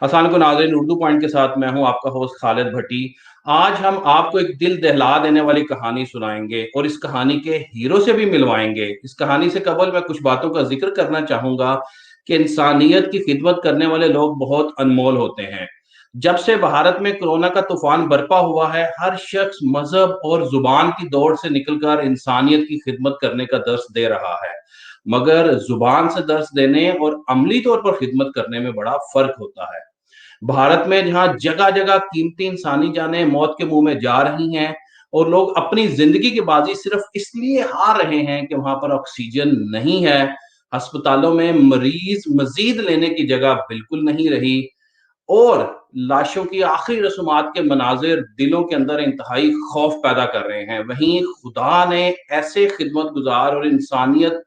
अस्सलाम वालेकुम नाज़रीन, उर्दू पॉइंट के साथ मैं हूं आपका होस्ट खालिद भट्टी। आज हम आपको एक दिल दहला देने वाली कहानी सुनाएंगे और इस कहानी के हीरो से भी मिलवाएंगे। इस कहानी से कबल मैं कुछ बातों का जिक्र करना चाहूंगा कि इंसानियत की खिदमत करने वाले लोग बहुत अनमोल होते हैं। जब से भारत में कोरोना का तूफान बरपा हुआ है, हर शख्स मजहब और जुबान की दौड़ से निकलकर इंसानियत की खिदमत करने का दर्स दे रहा है। मगर जुबान से दर्स देने और अमली तौर पर खिदमत करने में बड़ा फर्क होता है। भारत में जहाँ जगह-जगह कीमती इंसानी जानें मौत के मुँह में जा रही हैं और लोग अपनी ज़िंदगी की बाजी सिर्फ़ इसलिए हार रहे हैं कि वहाँ पर ऑक्सीजन नहीं है, अस्पतालों में मरीज़ मज़ीद लेने की जगह बिल्कुल नहीं रही और लाशों की आखिरी रस्मात के मनाज़िर दिलों के अंदर इंतहाई खौफ पैदा कर रहे हैं। वहीं खुदा ने ऐसे खिदमतगुज़ार और इंसानियत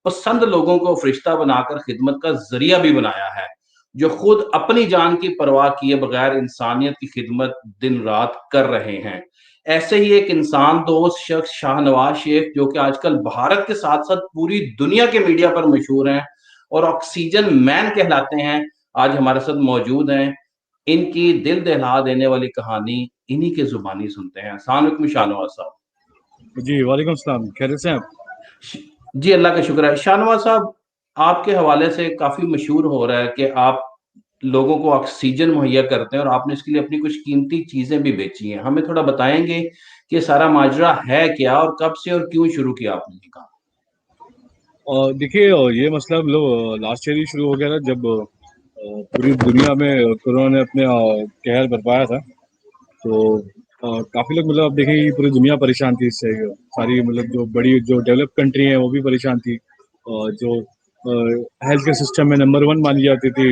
पसंद लोगों को फरिश्ता बनाकर खिदमत का ज़रिया भी बनाया है, जो खुद अपनी जान की परवाह किए बगैर इंसानियत की खिदमत दिन-रात कर रहे हैं। ऐसे ही एक इंसान दोस्त शख्स शाहनवाज़ शेख, जो कि आजकल भारत के साथ-साथ पूरी दुनिया के मीडिया पर मशहूर हैं और ऑक्सीजन मैन कहलाते हैं, आज हमारे साथ मौजूद हैं। इनकी दिल दहला देने वाली कहानी इन्हीं की ज़ुबानी सुनते हैं। अस्सलाम वालेकुम शाहनवाज़ साहब। जी, वालेकुम सलाम, खैरियत से हैं आप? श जी, अल्लाह का शुक्र है। शाहनवाज़ साहब, आपके हवाले से काफ़ी मशहूर हो रहा है कि आप लोगों को ऑक्सीजन मुहैया करते हैं और आपने इसके लिए अपनी कुछ कीमती चीज़ें भी बेची हैं। हमें थोड़ा बताएँगे कि ये सारा माजरा है क्या और कब से और क्यों शुरू किया आपने ये काम? देखिए, ये मसला मतलब लास्ट ईयर ही शुरू हो गया था जब पूरी दुनिया में कोरोना ने अपने कहर बरपाया था। तो काफ़ी लोग मतलब अब देखिए ये पूरी दुनिया परेशान थी इससे। सारी मतलब जो बड़ी जो डेवलप्ड कंट्री हैं वो भी परेशान थी। जो हेल्थ केयर सिस्टम में नंबर 1 मानी जाती थी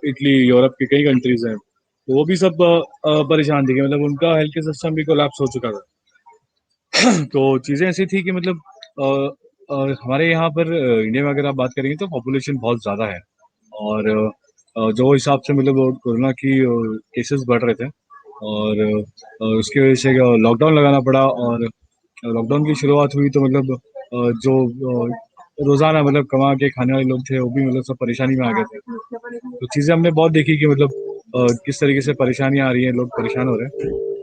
इटली, यूरोप की कई कंट्रीज़ हैं, तो वो भी सब परेशान थी कि मतलब उनका हेल्थ केयर सिस्टम भी कोलैप्स हो चुका था। तो चीज़ें ऐसी थी कि मतलब अ हमारे यहाँ पर इंडिया में अगर आप बात करेंगे तो पॉपुलेशन बहुत ज़्यादा है और जो हिसाब से मतलब कोरोना की केसेस बढ़ रहे थे और उसकी वजह से लॉकडाउन लगाना पड़ा और लॉकडाउन की शुरुआत हुई तो मतलब जो रोज़ाना मतलब कमा के खाने वाले लोग थे वो भी मतलब सब परेशानी में आ गए थे। तो चीज़ें हमने बहुत देखी कि मतलब किस तरीके से परेशानियाँ आ रही हैं, लोग परेशान हो रहे हैं।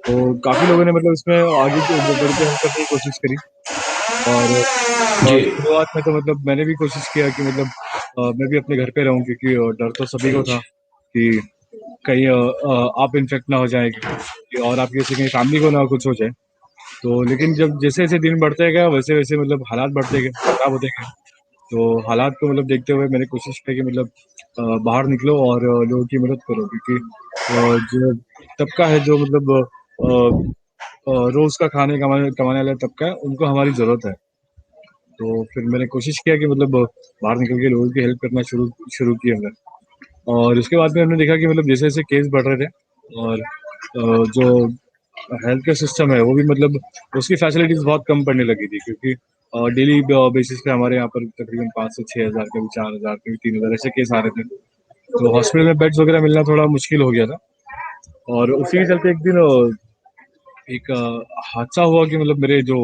तो काफ़ी लोगों ने मतलब इसमें आगे बढ़ के हेल्प करने की कोशिश करी और जी। शुरुआत में तो मतलब मैंने भी कोशिश किया कि मतलब मैं भी अपने घर पे रहूँ क्योंकि डर तो सभी को था अच्छा। कि कहीं आप इन्फेक्ट ना हो जाएँ और आपकी किसी की फैमिली को ना कुछ हो जाए। तो लेकिन जब जैसे-जैसे दिन बढ़ते गए वैसे-वैसे मतलब हालात बढ़ते गए, खराब होते गए। तो हालात को मतलब देखते हुए मैंने कोशिश की कि मतलब बाहर निकलो और लोगों की मदद करो क्योंकि जो तबका है जो मतलब रोज़ का खाने कमाने कमाने वाला तबका है, उनको हमारी ज़रूरत है। तो फिर मैंने कोशिश किया कि मतलब बाहर निकल के लोगों की हेल्प करना शुरू शुरू किया मैंने। और उसके बाद में हमने देखा कि मतलब जैसे-जैसे केस बढ़ रहे थे और जो हेल्थ केयर सिस्टम है वो भी मतलब उसकी फैसिलिटीज़ बहुत कम पड़ने लगी थी क्योंकि डेली बेसिस पे हमारे यहाँ पर तकरीबन 5 से 6,000 कभी 4,000 कभी 3,000 ऐसे केस आ रहे थे। तो हॉस्पिटल में बेड्स वगैरह मिलना थोड़ा मुश्किल हो गया था और उसी के चलते एक दिन एक हादसा हुआ कि मतलब मेरे जो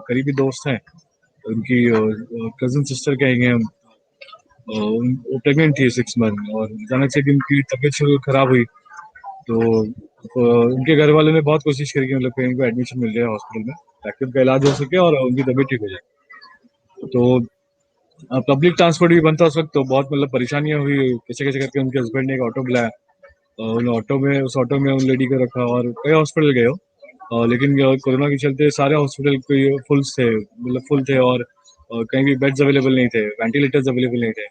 करीबी दोस्त हैं, उनकी कज़िन सिस्टर कहेंगे हम, वो प्रेग्नेंट थी 6 मंथ और अचानक से भी उनकी तबीयत शुरू खराब हुई। तो उनके घर वालों ने बहुत कोशिश करी कि मतलब कहीं उनको एडमिशन मिल जाए हॉस्पिटल में ताकि उनका इलाज हो सके और उनकी तबीयत ठीक हो जाए। तो पब्लिक ट्रांसपोर्ट भी बंद था उस वक़्त तो बहुत मतलब परेशानियाँ हुई, कैसे-कैसे करके उनके हस्बैंड ने एक ऑटो बुलाया। उन ऑटो में उस ऑटो में उन लेडी को रखा और कई हॉस्पिटल गए वो। लेकिन कोरोना के चलते सारे हॉस्पिटल कोई फुल थे और कहीं भी बेड्स अवेलेबल नहीं थे, वेंटिलेटर्स अवेलेबल नहीं थे।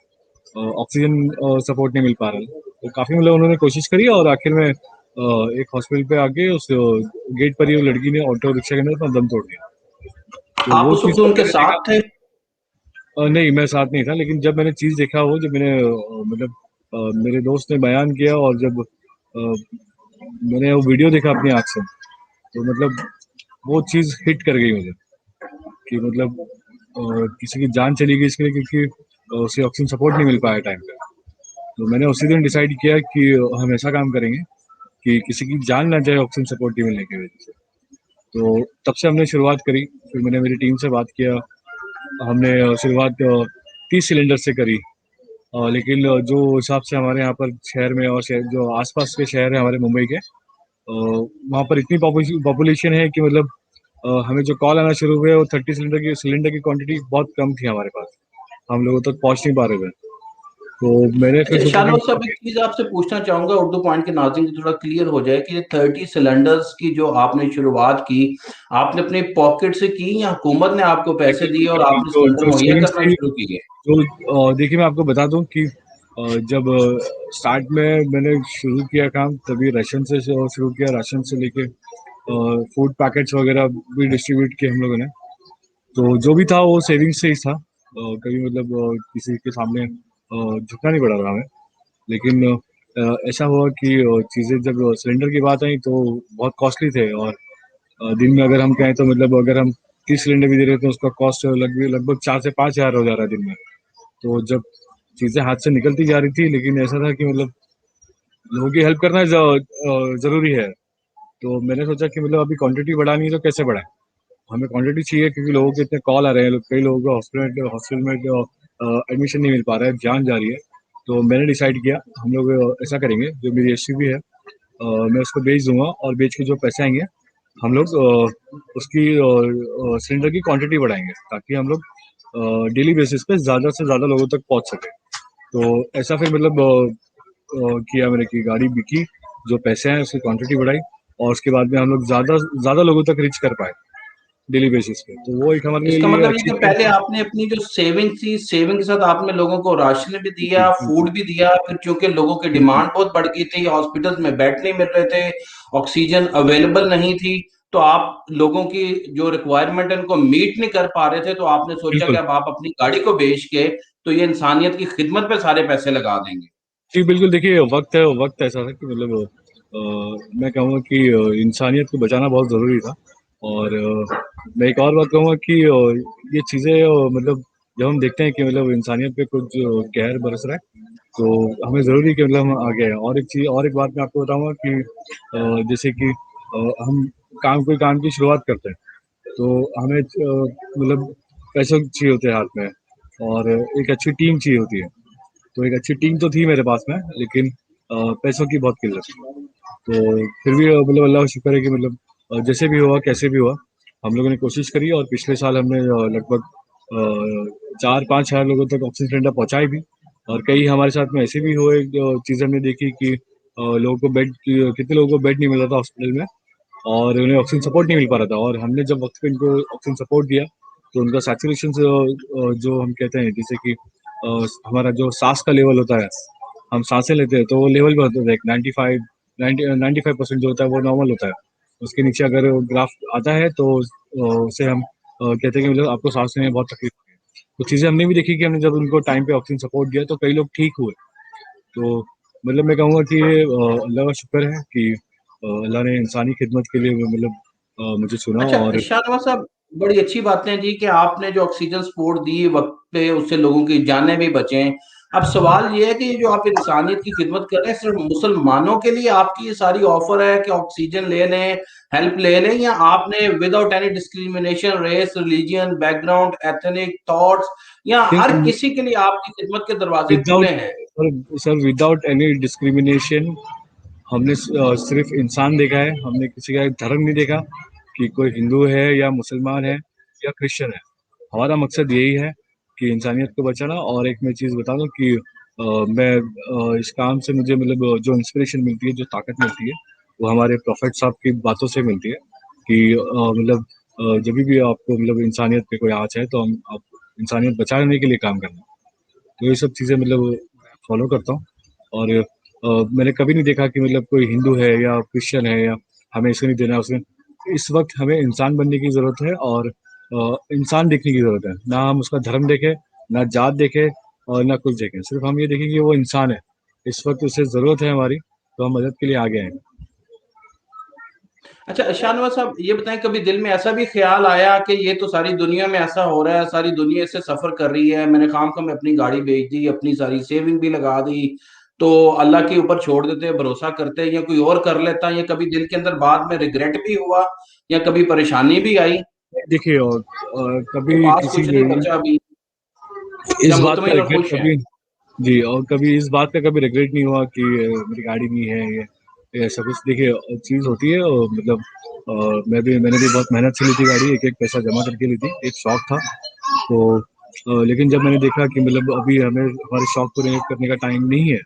ऑक्सीजन सपोर्ट नहीं मिल पा रहा था। तो काफ़ी मतलब उन्होंने कोशिश करी और आखिर में एक हॉस्पिटल पे आके उस गेट पर ही वो लड़की ने ऑटो रिक्शा के अंदर अपना दम तोड़ दिया। तो आप वो उस चीज़ वक़्त जब उनके मैंने देखा साथ थे? नहीं मैं साथ नहीं था लेकिन जब मैंने चीज़ देखा वो जब मैंने मतलब मेरे दोस्त ने बयान किया और जब मैंने वो वीडियो देखा अपनी आँख से, तो मतलब वो चीज़ हिट कर गई मुझे कि मतलब किसी की जान चली गई इसके लिए क्योंकि उसे ऑक्सीजन सपोर्ट नहीं मिल पाया टाइम पे। तो मैंने उसी दिन डिसाइड किया कि हम ऐसा काम करेंगे कि किसी की जान ना जाए ऑक्सीजन सपोर्ट नहीं मिलने की वजह से। तो तब से हमने शुरुआत करी, फिर मैंने मेरी टीम से बात किया, हमने शुरुआत 30 सिलेंडर से करी लेकिन जो हिसाब से हमारे यहाँ पर शहर में और शहर जो आसपास के शहर हैं हमारे मुंबई के, वहाँ पर इतनी पॉपुलेशन है कि मतलब हमें जो कॉल आना शुरू हुए वो 30 सिलेंडर की क्वांटिटी बहुत कम थी हमारे पास, हम लोगों तक पहुँच नहीं पा रहे थे। तो मैंने फिर अच्छा सोचा कि शानवाज मतलब साहब, एक चीज आपसे पूछना चाहूंगा उर्दू पॉइंट के नाज़रीन को थोड़ा क्लियर हो जाए कि ये 30 सिलेंडर्स की जो आपने शुरुआत की, आपने अपने पॉकेट से की या हुकूमत ने आपको पैसे दिए बिल्कुल और बिल्कुल, आपने जो सिलेंडर जो मुहैया सेविंग्स करना थी, शुरू किए? जो देखिए मैं आपको बता दूं कि जब स्टार्ट में मैंने शुरू किया काम, तभी राशन से शुरू किया, राशन से लेके फूड पैकेट्स वगैरह भी डिस्ट्रीब्यूट किए हम लोगों ने। तो जो भी था वो सेविंग्स से ही था, कभी मतलब किसी के सामने झुकना नहीं पड़ा था हमें। लेकिन ऐसा हुआ कि चीज़ें जब सिलेंडर की बात आई तो बहुत कॉस्टली थे, और दिन में अगर हम कहें तो मतलब अगर हम 30 सिलेंडर भी दे रहे थे तो उसका कॉस्ट लगभग लगभग 4 से 5 हज़ार हो जा रहा है दिन में। तो जब चीज़ें हाथ से निकलती जा रही थी, लेकिन ऐसा था कि मतलब लोगों की हेल्प करना ज़रूरी है। तो मैंने सोचा कि मतलब अभी क्वांटिटी बढ़ानी है तो कैसे बढ़ाएं, हमें क्वांटिटी चाहिए, क्योंकि लोगों के इतने कॉल आ रहे हैं, कई लोगों को हॉस्पिटल हॉस्पिटल में एडमिशन नहीं मिल पा रहा है, जान जा रही है। तो मैंने डिसाइड किया हम लोग ऐसा करेंगे, जो मेरी एसयूवी है मैं उसको बेच दूंगा, और बेच के जो पैसे आएंगे हम लोग उसकी सिलेंडर की क्वांटिटी बढ़ाएंगे, ताकि हम लोग डेली बेसिस पे ज़्यादा से ज़्यादा लोगों तक पहुंच सके। तो ऐसा फिर मतलब किया मैंने कि गाड़ी बिकी, जो पैसे हैं उसकी क्वांटिटी बढ़ाई, और उसके बाद में हम लोग ज़्यादा ज़्यादा लोगों तक रीच कर पाए डेली बेसिस पे। तो वो एक हमारे इसका लिए मतलब ये अच्छी कि चीज़ पहले थी। आपने अपनी जो सेविंग थी, सेविंग के साथ आपने लोगों को राशन भी बिल्कुल दिया, बिल्कुल फूड भी दिया, फिर क्योंकि लोगों की बिल्कुल डिमांड बहुत बढ़ गई थी, हॉस्पिटल्स में बेड नहीं मिल रहे थे, ऑक्सीजन अवेलेबल नहीं थी, तो आप लोगों की जो रिक्वायरमेंट है उनको मीट नहीं कर पा रहे थे, तो आपने सोचा कि बिल्कुल। अब आप अपनी गाड़ी को बेच के तो ये इंसानियत की खिदमत पे सारे पैसे लगा देंगे। जी बिल्कुल, देखिए वक्त है, वक्त ऐसा था कि मतलब मैं कहूँगा कि इंसानियत को बचाना बहुत ज़रूरी था। और मैं एक और बात कहूँगा कि ये चीज़ें मतलब जब हम देखते हैं कि मतलब इंसानियत पे कुछ कहर बरस रहा है, तो हमें ज़रूरी है कि मतलब हम आगे आएँ। और एक चीज़, और एक बात मैं आपको बताऊँगा कि जैसे कि हम कोई काम की शुरुआत करते हैं, तो हमें मतलब पैसे चाहिए होते हैं हाथ में, और एक अच्छी टीम चाहिए होती है। तो एक अच्छी टीम तो थी मेरे पास में, लेकिन पैसों की बहुत किल्लत थी। तो फिर भी मतलब अल्लाह का शुक्र है कि मतलब जैसे भी हुआ कैसे भी हुआ, हम लोगों ने कोशिश करी, और पिछले साल हमने लगभग 4-5 हज़ार लोगों तक ऑक्सीजन सिलेंडर पहुंचाए भी। और कई हमारे साथ में ऐसे भी हुए जो चीज़ हमने देखी कि लोगों को कितने लोगों को बेड नहीं मिल रहा था हॉस्पिटल में, और उन्हें ऑक्सीजन सपोर्ट नहीं मिल पा रहा था, और हमने जब वक्त पे इनको ऑक्सीजन सपोर्ट दिया, तो उनका सैचुरेशन जो हम कहते हैं, जैसे कि हमारा जो सांस का लेवल होता है, हम सांसें लेते हैं तो वो लेवल भी होता है 95% जो होता है वो नॉर्मल होता है। उसके नीचे अगर ग्राफ आता है तो उसे हम कहते हैं कि मतलब आपको सांस लेने में बहुत तकलीफ होगी। तो चीज़ें हमने भी देखी कि हमने जब उनको टाइम पे ऑक्सीजन सपोर्ट दिया तो कई लोग ठीक हुए। तो मतलब मैं कहूँगा कि ये अल्लाह का शुक्र है कि अल्लाह ने इंसानी खिदमत के लिए मतलब मुझे चुना। अच्छा और शाहनवाज साहब, बड़ी अच्छी बातें जी कि आपने जो ऑक्सीजन सपोर्ट दी वक्त पे, उससे लोगों की जानें भी बचें। अब सवाल ये है कि ये जो आप इंसानियत की खिदमत कर रहे हैं, सिर्फ मुसलमानों के लिए आपकी ये सारी ऑफर है कि ऑक्सीजन ले लें, हेल्प ले लें, या आपने without any discrimination, race, religion, background, ethnic thoughts, या थिंक हर किसी के लिए आपकी खिदमत के दरवाजे खुले विदाउट हैं? सर विदाउट एनी डिस्क्रिमिनेशन, हमने सिर्फ इंसान देखा है, हमने किसी का धर्म नहीं देखा कि कोई हिंदू है या मुसलमान है या क्रिश्चियन है। हमारा मकसद यही है कि इंसानियत को बचाना। और एक मैं चीज़ बता दूं कि मैं इस काम से मुझे मतलब जो इंस्पिरेशन मिलती है, जो ताकत मिलती है, वो हमारे प्रॉफेट साहब की बातों से मिलती है कि मतलब जब भी आपको मतलब इंसानियत पे कोई आँच है तो हम आप इंसानियत बचाने के लिए काम करना। तो ये सब चीज़ें मतलब फॉलो करता हूँ। और मैंने कभी नहीं देखा कि मतलब कोई हिंदू है या क्रिश्चियन है या हमें इसे नहीं देना उसे। इस वक्त हमें इंसान बनने की ज़रूरत है, और इंसान देखने की ज़रूरत है, ना हम उसका धर्म देखें, ना जात देखें, और ना कुछ देखें, सिर्फ हम ये देखें कि वो इंसान है। इस वक्त उसे ज़रूरत है हमारी, तो हम मदद के लिए आगे आए। अच्छा शाहनवाज साहब, ये बताएं, कभी दिल में ऐसा भी ख्याल आया कि ये तो सारी दुनिया में ऐसा हो रहा है, सारी दुनिया इससे सफर कर रही है, मैंने काम में अपनी गाड़ी बेच दी, अपनी सारी सेविंग भी लगा दी, तो अल्लाह के ऊपर छोड़ देते, भरोसा करते, या कोई और कर लेता, या कभी दिल के अंदर बाद में रिग्रेट भी हुआ, या कभी परेशानी भी आई देखिए, और कि कभी पास किसी कुछ नहीं बचा अभी, या इस बात का मुतमईन और रिग्रेट खुश हैं? कभी जी, और कभी इस बात का कभी रिग्रेट नहीं हुआ कि मेरी गाड़ी नहीं है, ये ऐसा कुछ। देखिए चीज़ होती है, मतलब मैंने भी बहुत मेहनत से ली थी गाड़ी, एक-एक पैसा जमा करके ली थी, एक शौक था। तो लेकिन जब मैंने देखा कि मतलब अभी हमें हमारे शौक पूरे करने का टाइम नहीं है,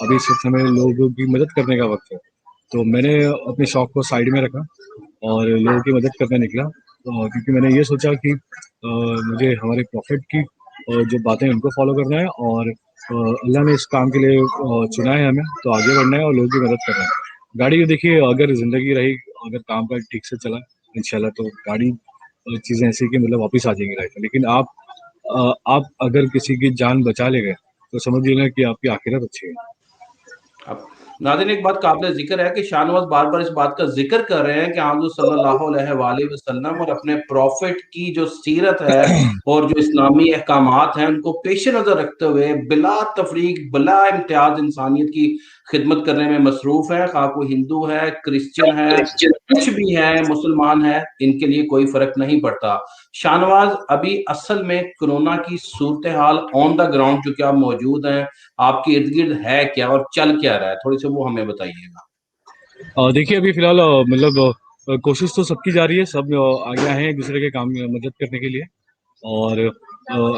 अभी इस वक़्त हमें लोगों की मदद करने का वक़्त है, तो मैंने अपने शौक को साइड में रखा और लोगों की मदद करने निकला। क्योंकि मैंने ये सोचा कि मुझे हमारे प्रॉफ़िट की जो बातें हैं उनको फ़ॉलो करना है, और अल्लाह ने इस काम के लिए चुना है हमें, तो आगे बढ़ना है और लोगों की मदद करना है। गाड़ी देखिए, अगर ज़िंदगी रही, अगर काम काज ठीक से चला इंशाल्लाह, तो गाड़ी चीज़ें ऐसी कि मतलब वापस आ जाएँगी लाइफ़ में। लेकिन आप अगर किसी की जान बचा ले गए, तो समझ लेना कि आपकी आखिरत अच्छी है। अब नाज़रीन, एक बात काबिल ज़िक्र है कि शाहनवाज़ बार-बार इस बात का ज़िक्र कर रहे हैं कि आप जो सल्लल्लाहु अलैहि वसल्लम और अपने प्रॉफ़िट की जो सीरत है और जो इस्लामी अहकामात हैं, उनको पेश-ए-नज़र रखते हुए बिला तफ़रीक, बिला इम्तियाज़ इंसानियत की खिदमत करने में मसरूफ़ हैं। ख़ाह कोई हिंदू है, क्रिश्चियन है, कुछ भी है, मुसलमान है, इनके लिए कोई फ़र्क नहीं पड़ता। शाहनवाज़, अभी असल में कोरोना की सूरत-ए-हाल ऑन द ग्राउंड जो कि आप मौजूद हैं, आपके इर्द-गिर्द है क्या और चल क्या रहा है? थोड़ी-सी वो हमें बताइएगा। देखिए अभी फ़िलहाल मतलब कोशिश तो सबकी जारी है, सब आगे आए हैं एक-दूसरे के काम में मदद करने के लिए, और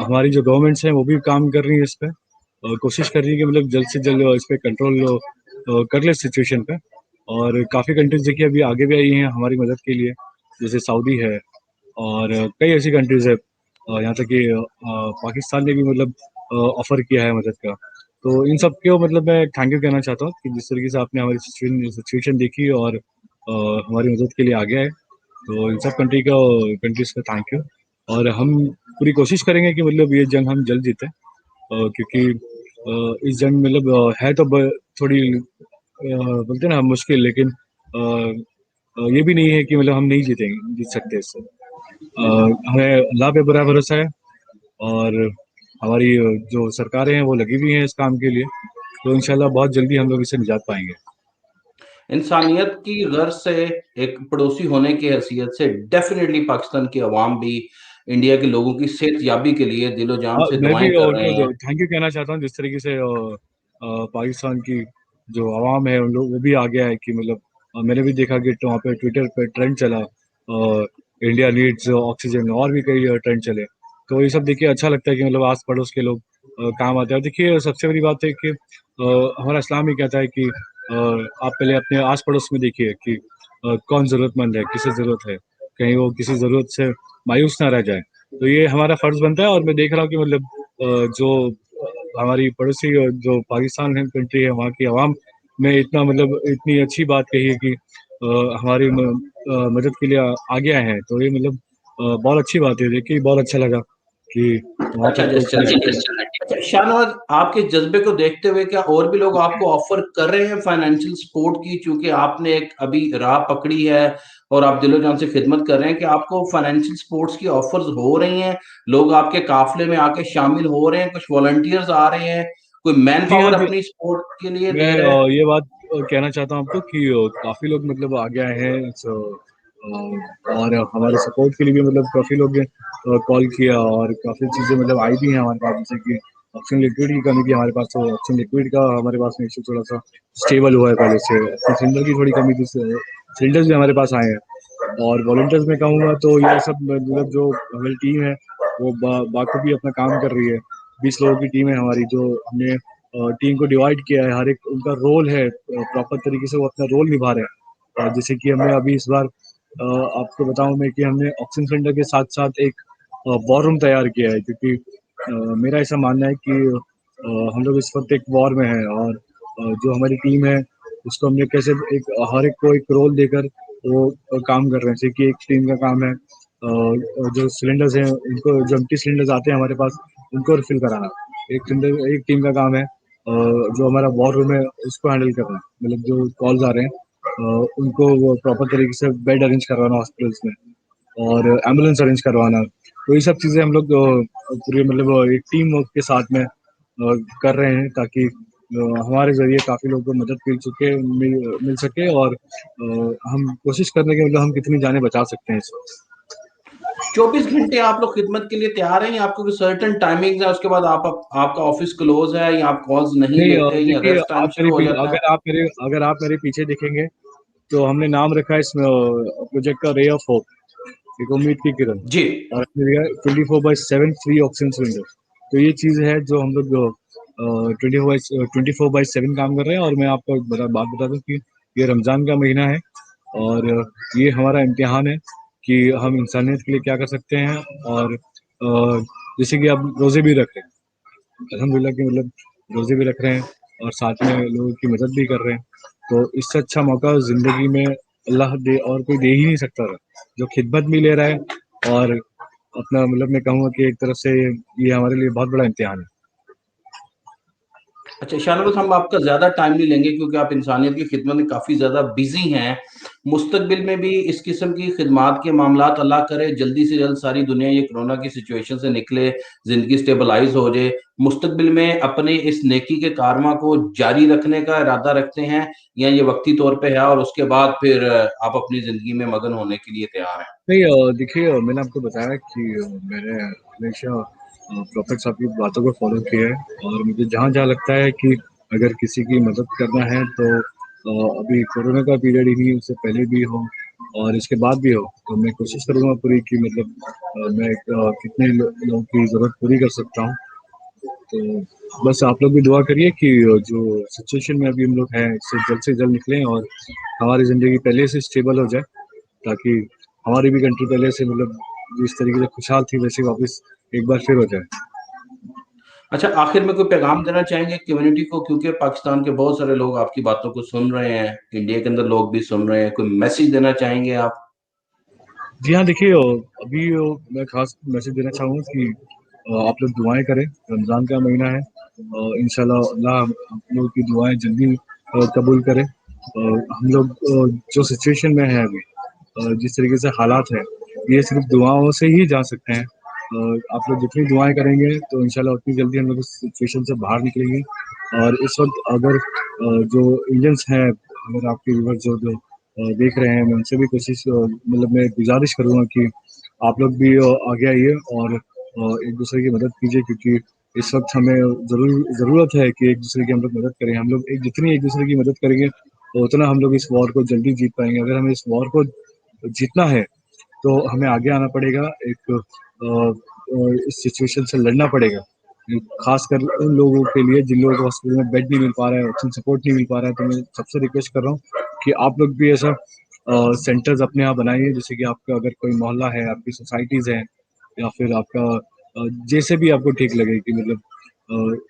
हमारी जो गवर्नमेंट्स हैं वो भी काम कर रही है इस पे। कोशिश कर रही है कि मतलब जल्द से जल्द इस पे कंट्रोल कर ले सिचुएशन पे। और काफ़ी कंट्रीज़ देखिए अभी आगे भी आई हैं हमारी मदद के लिए, जैसे सऊदी है, और कई ऐसी कंट्रीज़ है, यहाँ तक कि पाकिस्तान ने भी मतलब ऑफ़र किया है मदद का। तो इन सब को मतलब मैं थैंक यू कहना चाहता हूँ कि जिस तरीके से आपने हमारी सिचुएशन देखी और हमारी मदद के लिए आगे आए। तो इन सब कंट्रीज़ का थैंक यू। और हम पूरी कोशिश करेंगे कि मतलब ये जंग हम जल्द जीतें, क्योंकि इस जंग मतलब है तो थोड़ी बोलते हैं ना मुश्किल, लेकिन ये भी नहीं है कि मतलब हम नहीं जीत सकते इससे। हमें अल्लाह पे पूरा भरोसा है, और हमारी जो सरकारें हैं वो लगी हुई हैं इस काम के लिए, तो इंशाल्लाह बहुत जल्दी हम लोग इससे निजात पाएंगे। इंसानियत की गर्ज से एक पड़ोसी होने की हैसियत से डेफ़िनिटली पाकिस्तान की अवाम भी इंडिया के लोगों की सेहतयाबी के लिए दिलो-जान से मैं भी दुआएँ कर रहे उनको हैं। थैंक यू कहना चाहता हूँ, जिस तरीके से पाकिस्तान की जो आवाम है उन लोग वो भी आ गया है कि मतलब मैंने भी देखा कि वहाँ पे ट्विटर पे ट्रेंड चला, इंडिया नीड्स ऑक्सीजन, और भी कई ट्रेंड चले। तो ये सब देखिए अच्छा लगता है कि मतलब आस पड़ोस के लोग काम आते हैं। और देखिए सबसे बड़ी बात है कि हमारा इस्लाम ही कहता है कि आप पहले अपने आस पड़ोस में देखिए कि कौन ज़रूरतमंद है, किसे ज़रूरत है, कहीं वो किसी ज़रूरत से मायूस ना रह जाए। तो ये हमारा फर्ज बनता है, और मैं देख रहा हूँ कि मतलब जो हमारी पड़ोसी जो पाकिस्तान है कंट्री है, वहाँ की आवाम में इतना मतलब इतनी अच्छी बात कही है कि हमारी मदद के लिए आगे आए हैं, तो ये मतलब बहुत अच्छी बात है। देखिए बहुत अच्छा लगा कि वहाँ अच्छा पे तो जेस्चर है, ठीक है। अच्छा शाहनवाज़, आपके जज़्बे को देखते हुए क्या और भी लोग आपको ऑफ़र कर रहे हैं फाइनेंशियल सपोर्ट की? चूँकि आपने एक अभी राह पकड़ी है और आप दिलो-जान से खिदमत कर रहे हैं, कि आपको फाइनेंशियल सपोर्ट्स की ऑफ़र्स हो रही हैं? लोग आपके काफ़िले में आके शामिल हो रहे हैं, कुछ वॉलंटियर्स आ रहे हैं, कोई मैन जी हाँ पावर जी। अपनी सपोर्ट के लिए मैं दे रहा है? ये बात कहना चाहता हूँ आपको कि काफ़ी लोग मतलब आगे आए हैं और हमारे सपोर्ट के लिए भी मतलब काफ़ी लोग ने कॉल किया, और काफ़ी चीज़ें मतलब आई भी हैं हमारे पास, जैसे कि ऑक्सीजन लिक्विड की कमी थी हमारे पास, तो ऑक्सीजन लिक्विड का हमारे पास में इशू थोड़ा सा स्टेबल हुआ है पहले से। ऑक्सीजन सिलेंडर की थोड़ी कमी थी, सिलेंडर्स भी हमारे पास आए हैं। और वॉलंटियर्स में कहूँगा तो ये सब मतलब जो हमारी टीम है वो बाखूबी अपना काम कर रही है। 20 लोगों की टीम है हमारी, जो हमने टीम को डिवाइड किया है, हर एक उनका रोल है, प्रॉपर तरीके से वो अपना रोल निभा रहे हैं। जैसे कि हमने अभी इस बार आपको बताऊं मैं कि हमने ऑक्सीजन सिलेंडर के साथ साथ एक वॉर रूम तैयार किया है, क्योंकि मेरा ऐसा मानना है कि हम लोग इस वक्त एक वॉर में हैं, और जो हमारी टीम है उसको हमने कैसे एक हर एक को एक रोल देकर वो काम कर रहे हैं। जैसे कि एक टीम का काम है जो सिलेंडर्स हैं उनको, जो एम्प्टी सिलेंडर्स आते हैं हमारे पास, उनको रिफिल कराना। एक टीम का काम है जो हमारा वॉर रूम है उसको हैंडल करना, मतलब जो कॉल्स आ रहे हैं उनको वो प्रॉपर तरीके से बेड अरेंज करवाना हॉस्पिटल्स में, और एम्बुलेंस अरेंज करवाना। तो ये सब चीज़ें हम लोग पूरी मतलब एक टीम वर्क के साथ में कर रहे हैं, ताकि हमारे ज़रिए काफ़ी लोगों को मदद मिल सके, और हम कोशिश कर रहे हैं कि मतलब हम कितनी जानें बचा सकते हैं इस वक्त। 24 घंटे आप लोग खिदमत के लिए तैयार हैं, या आपको कोई सर्टेन टाइमिंग्स है उसके बाद आपका ऑफिस क्लोज है, या आप कॉल्स नहीं नहीं लेते, या देखिए, रेस्ट टाइम शुरू हो जाता है? अगर आप मेरे पीछे देखेंगे तो हमने नाम रखा है इस प्रोजेक्ट का, रे ऑफ होप, एक उम्मीद की किरण। जी। और 24/7 फ्री ऑक्सीजन सिलेंडर। तो ये चीज़ है जो हम लोग 24/7 काम कर रहे हैं। और मैं आपको एक बात बता दूं कि ये रमज़ान का महीना है, और ये हमारा इम्तिहान है कि हम इंसानियत के लिए क्या कर सकते हैं। और जैसे कि आप रोज़े भी रख रहे हैं, अल्हम्दुलिल्लाह कि मतलब रोज़े भी रख रहे हैं और साथ में लोगों की मदद भी कर रहे हैं। तो इससे अच्छा मौका ज़िंदगी में अल्लाह दे और कोई दे ही नहीं सकता था, जो खिदमत भी ले रहा है और अपना मतलब मैं कहूँगा कि एक तरफ से ये हमारे लिए बहुत बड़ा इम्तिहान है। अच्छा शानवाज, हम आपका ज़्यादा टाइम नहीं लेंगे क्योंकि आप इंसानियत की खिदमत में काफ़ी ज़्यादा बिज़ी हैं। मुस्तकबिल में भी इस किस्म की खिदमात के मामलात अल्लाह करे जल्दी से जल्द सारी दुनिया ये कोरोना की सिचुएशन से निकले, ज़िंदगी स्टेबलाइज़ हो जाए। मुस्तकबिल में अपने इस नेकी के कारवां को जारी रखने का इरादा रखते हैं, या ये वक़्ती तौर पे है और उसके बाद फिर आप अपनी ज़िंदगी में मगन होने के लिए तैयार हैं? नहीं देखिए, मैंने आपको बताया कि मैंने हमेशा प्रॉफिट साहब की बातों को फॉलो किया है। और मुझे जहाँ जहाँ लगता है कि अगर किसी की मदद करना है तो अभी कोरोना का पीरियड ही नहीं, उससे पहले भी हो और इसके बाद भी हो, तो मैं कोशिश करूँगा पूरी कि मतलब मैं कितने लोगों की ज़रूरत पूरी कर सकता हूँ। तो बस आप लोग भी दुआ करिए कि जो सिचुएशन में अभी हम लोग हैं इससे जल्द से जल्द निकलें और हमारी ज़िंदगी पहले से स्टेबल हो जाए, ताकि हमारी भी कंट्री पहले से मतलब जिस तरीके से खुशहाल थी वैसे वापस एक बार फिर हो जाए। अच्छा, आखिर में कोई पैगाम देना चाहेंगे कम्युनिटी को, क्योंकि पाकिस्तान के बहुत सारे लोग आपकी बातों को सुन रहे हैं, इंडिया के अंदर लोग भी सुन रहे हैं, कोई मैसेज देना चाहेंगे आप? जी हाँ, देखिए अभी मैं खास मैसेज देना चाहूँगा कि आप लोग दुआएं करें। रमज़ान का महीना है, इंशाल्लाह अल्लाह हम लोग की दुआएं जल्दी कबूल करे। हम लोग जो सिचुएशन में है अभी, जिस तरीके से हालात है, ये सिर्फ दुआओं से ही जा सकते हैं। आप लोग जितनी दुआएं करेंगे तो इंशाल्लाह उतनी जल्दी हम लोग इस सिचुएशन से बाहर निकलेंगे। और इस वक्त अगर जो इंडियंस हैं, अगर आपके व्यूअर्स जो जो देख रहे हैं, मैं उनसे भी कोशिश मतलब मैं गुजारिश करूँगा कि आप लोग भी आगे आइए और एक दूसरे की मदद कीजिए, क्योंकि इस वक्त हमें ज़रूरत है कि एक दूसरे की हम लोग मदद करें। हम लोग जितनी एक दूसरे की मदद करेंगे तो उतना हम लोग इस वॉर को जल्दी जीत पाएंगे। अगर हमें इस वॉर को जीतना है तो हमें आगे आना पड़ेगा, एक इस सिचुएशन से लड़ना पड़ेगा। खासकर उन लोगों के लिए जिन लोगों को हॉस्पिटल में बेड नहीं मिल पा रहा है, ऑक्सीजन सपोर्ट नहीं मिल पा रहा है। तो मैं सबसे रिक्वेस्ट कर रहा हूँ कि आप लोग भी ऐसा सेंटर्स अपने यहाँ बनाइए, जैसे कि आपका अगर कोई मोहल्ला है, आपकी सोसाइटीज़ है, या फिर आपका जैसे भी आपको ठीक लगे कि मतलब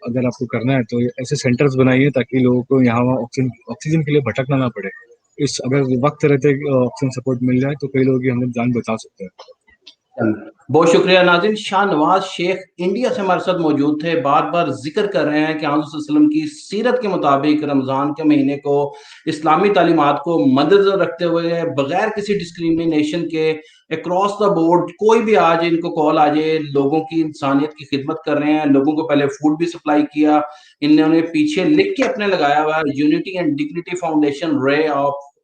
अगर आपको करना है तो ऐसे सेंटर्स बनाइए ताकि लोगों को यहाँ वहाँ ऑक्सीजन ऑक्सीजन के लिए भटकना ना पड़े। इस अगर वक्त रहते ऑक्सीजन सपोर्ट मिल जाए तो कई लोगों की हम लोग जान बचा सकते हैं। बहुत शुक्रिया नाज़रीन, शाहनवाज शेख इंडिया से हमारे साथ मौजूद थे। बार-बार ज़िक्र कर रहे हैं कि हज़रत सल्लल्लाहु अलैहि वसल्लम की सीरत के मुताबिक रमज़ान के महीने को इस्लामी तालीमात को मद्देनज़र रखते हुए बगैर किसी डिस्क्रिमिनेशन के अक्रॉस द बोर्ड कोई भी आ जाए, इनको कॉल आ जाए, लोगों की इंसानियत की खिदमत कर रहे हैं। लोगों को पहले फूड भी सप्लाई किया। इन्होंने पीछे लिख के अपने लगाया हुआ है, unity and dignity foundation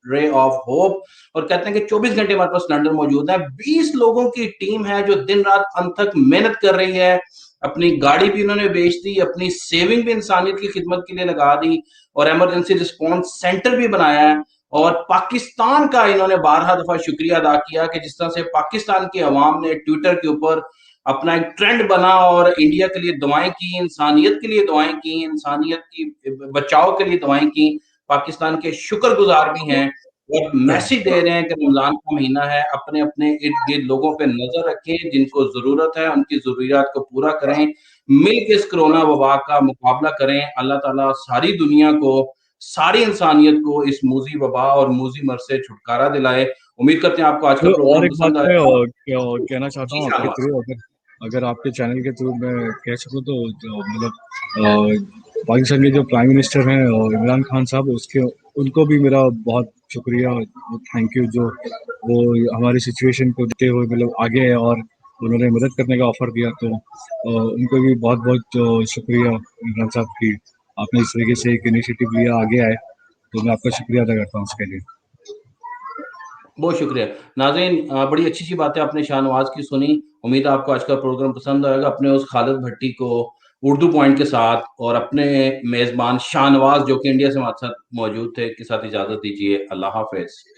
ray of hope. और कहते हैं कि 24 घंटे हमारे पास सिलेंडर मौजूद है। 20 लोगों की टीम है जो दिन रात अनथक मेहनत कर रही है। अपनी गाड़ी भी उन्होंने बेच दी, अपनी सेविंग भी इंसानियत की खिदमत के लिए लगा दी, और इमरजेंसी रिस्पॉन्स सेंटर भी बनाया है। और पाकिस्तान का इन्होंने बारहा दफा शुक्रिया अदा किया कि जिस तरह से पाकिस्तान की अवाम ने ट्विटर के ऊपर अपना एक ट्रेंड बना और इंडिया के लिए दुआएं की, इंसानियत के लिए दुआएं की, इंसानियत की बचाव के लिए दुआएं की। पाकिस्तान के शुक्रगुजार भी हैं और मैसेज दे रहे हैं कि रमज़ान का महीना है, अपने-अपने इर्द-गिर्द लोगों पे नज़र रखें, जिनको ज़रूरत है, उनकी ज़रूरियात को पूरा करें। मिल के इस कोरोना वबा का मुकाबला करें। अल्लाह ताला सारी दुनिया को, सारी इंसानियत को इस मूज़ी वबा और मूज़ी मर्ज़ से छुटकारा दिलाए। उम्मीद करते हैं आपको आज का तो और प्रोग्राम एक बात पसंद मैं आया हो। कहना चाहता जी, हूँ आपके शाहनवाज़। थ्रू, अगर अगर आपके चैनल के थ्रू मैं कह सकूँ तो मतलब पाकिस्तान के जो प्राइम मिनिस्टर हैं और इमरान खान साहब, उसके उनको भी मेरा बहुत शुक्रिया और थैंक यू, जो वो हमारी सिचुएशन को देखते हुए मतलब आगे आए और उन्होंने मदद करने का ऑफर दिया। तो उनको भी बहुत बहुत शुक्रिया इमरान साहब की, आपने इस तरीके से एक इनिशिएटिव लिया, आगे आए, तो मैं आपका शुक्रिया अदा करता हूँ उसके लिए। बहुत शुक्रिया। नाज़रीन, बड़ी अच्छी-अच्छी बातें आपने शाहनवाज़ की सुनी। उम्मीद है आपको आज का प्रोग्राम पसंद आएगा। अपने उस खालिद भट्टी को उर्दू पॉइंट के साथ और अपने मेज़बान शाहनवाज़ जो कि इंडिया से हमारे साथ मौजूद थे, के साथ इजाज़त दीजिए। अल्लाह हाफ़िज़।